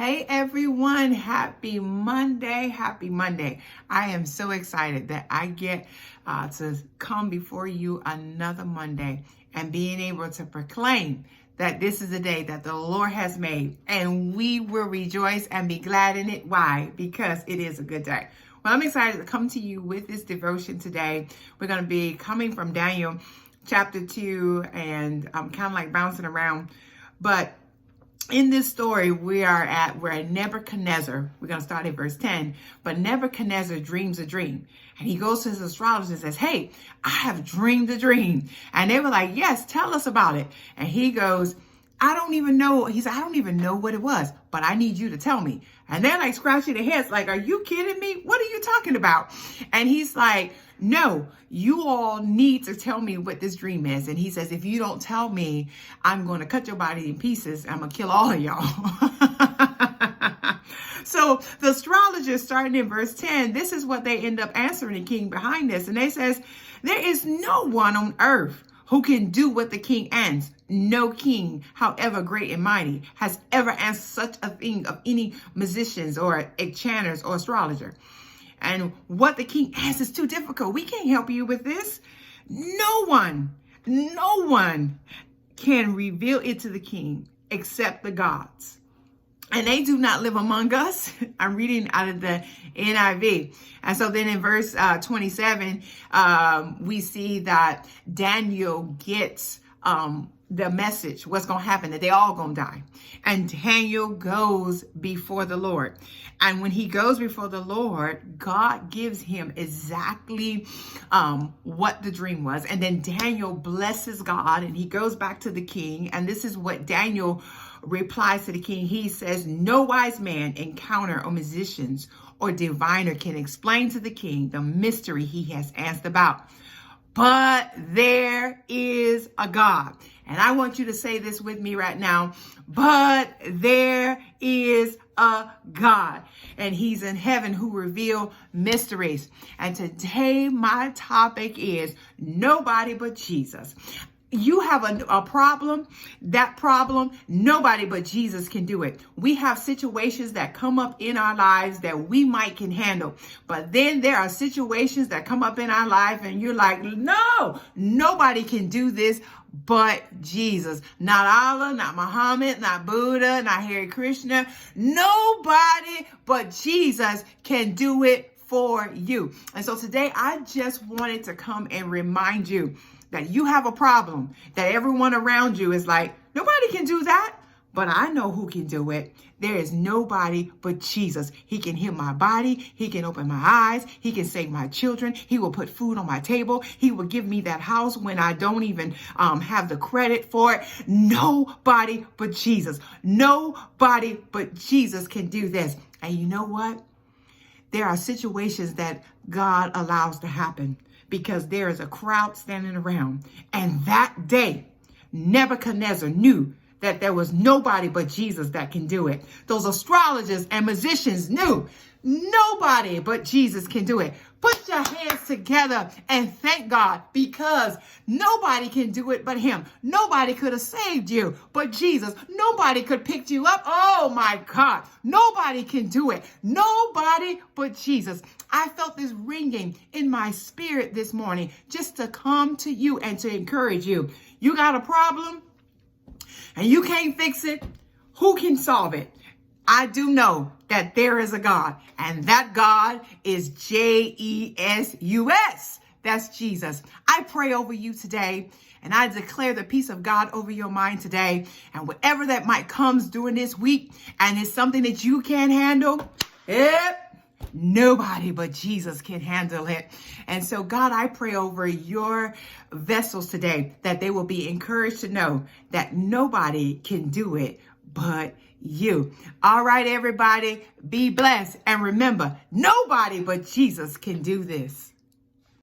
Hey everyone, happy Monday. Happy Monday. I am so excited that I get to come before you another Monday and being able to proclaim that this is the day that the Lord has made and we will rejoice and be glad in it. Why? Because it is a good day. Well, I'm excited to come to you with this devotion today. We're going to be coming from Daniel chapter 2 and I'm kind of like bouncing around, but in this story, we're at Nebuchadnezzar. We're going to start at verse 10. But Nebuchadnezzar dreams a dream. And he goes to his astrologer and says, hey, I have dreamed a dream. And they were like, yes, tell us about it. And he goes, I don't even know. He said, I don't even know what it was, but I need you to tell me. And they're like scratching their heads like, are you kidding me? What are you talking about? And he's like, no, you all need to tell me what this dream is. And he says, if you don't tell me, I'm going to cut your body in pieces. I'm going to kill all of y'all. So the astrologers, starting in verse 10, this is what they end up answering the king behind this. And they says, there is no one on earth who can do what the king asks. No king, however great and mighty, has ever asked such a thing of any musicians or enchanters or astrologer. And what the king asks is too difficult. We can't help you with this. No one can reveal it to the king except the gods. And they do not live among us. I'm reading out of the NIV. And so then in verse 27, we see that Daniel gets the message, what's going to happen, that they all going to die. And Daniel goes before the Lord. And when he goes before the Lord, God gives him exactly what the dream was. And then Daniel blesses God and he goes back to the king. And this is what Daniel replies to the king. He says, no wise man, encounter, or musicians or diviner can explain to the king the mystery he has asked about. But there is a God. And I want you to say this with me right now. But there is a God. And he's in heaven who reveal mysteries. And today my topic is nobody but Jesus. You have a problem, that problem, nobody but Jesus can do it. We have situations that come up in our lives that we might can handle. But then there are situations that come up in our life and you're like, no, nobody can do this but Jesus. Not Allah, not Muhammad, not Buddha, not Hare Krishna. Nobody but Jesus can do it for you. And so today I just wanted to come and remind you that you have a problem, that everyone around you is like, nobody can do that, but I know who can do it. There is nobody but Jesus. He can heal my body. He can open my eyes. He can save my children. He will put food on my table. He will give me that house when I don't even have the credit for it. Nobody but Jesus. Nobody but Jesus can do this. And you know what? There are situations that God allows to happen because there is a crowd standing around. And that day, Nebuchadnezzar knew that there was nobody but Jesus that can do it. Those astrologers and musicians knew nobody but Jesus can do it. Put your hands together and thank God, because nobody can do it but him. Nobody could have saved you but Jesus. Nobody could pick you up. Oh my God. Nobody can do it. Nobody but Jesus. I felt this ringing in my spirit this morning just to come to you and to encourage you. You got a problem and you can't fix it. Who can solve it? I do know that there is a God, and that God is Jesus. That's Jesus. I pray over you today, and I declare the peace of God over your mind today. And whatever that might comes during this week, and it's something that you can't handle, nobody but Jesus can handle it. And so, God, I pray over your vessels today that they will be encouraged to know that nobody can do it but you. All right, everybody, be blessed. And remember, nobody but Jesus can do this.